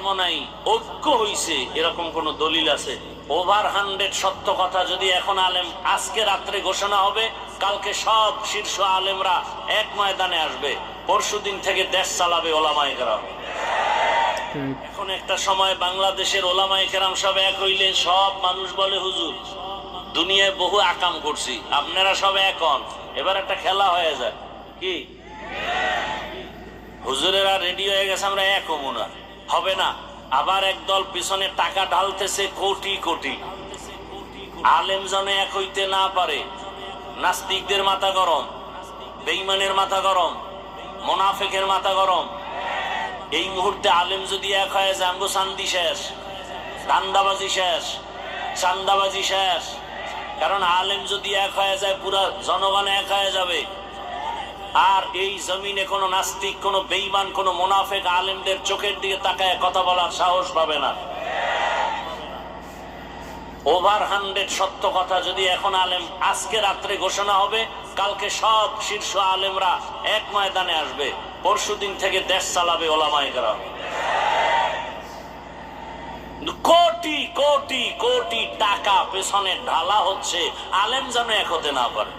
ভারসাম্য নাই, ঐক্য হইছে, এরকম কোন দলিল আছে? ওভার 100 সত্য কথা যদি এখন আলেম আজকে রাত্রে ঘোষণা হবে, কালকে সব শীর্ষ আলেমরা এক ময়দানে আসবে, পরশুদিন থেকে দেশ চালাবে ওলামায়ে কেরাম। এখন একটা সময় বাংলাদেশের ওলামায়ে কেরাম সব এক হইলে সব মানুষ বলে হুজুর দুনিয়ায় বহু আকাম করছি, আপনারা সব এক হন, এবার একটা খেলা হয়ে যায়। কি হুজুরেরা রেডি হয়ে গেছে, আমরা এক হবো না, হবে না। আবার একদল পিছনে টাকা ঢালতেছে কোটি কোটি। আলেম জনে এক হইতে না পারে, নাস্তিকদের মাথা গরম, বেঈমানের মাথা গরম, মুনাফিকের মাথা গরম। এই মুহূর্তে আলেম যদি এক হয়ে যায়, আমগো শান্তি শেষ, ধান্দাবাজি শেষ, চান্দাবাজি শেষ। কারণ আলেম যদি এক হয়ে যায়, পুরা জনগণ এক হয়ে যাবে। আর এই জমিনে কোনো নাস্তিক, কোনো বেঈমান, কোনো মুনাফিক আলেমদের চোখের দিকে তাকায় কথা বলার সাহস পাবে না। ওভার 100 সত্য কথা যদি এখন আলেম আজকে রাত্রে ঘোষণা হবে, কালকে সব শীর্ষ আলেমরা এক ময়দানে আসবে, পরশুদিন থেকে দেশ চালাবে ওলামায়ে কেরাম। কোটি কোটি কোটি টাকা পেছনে ঢালা হচ্ছে, আলেম যেন এক হতে না পারে।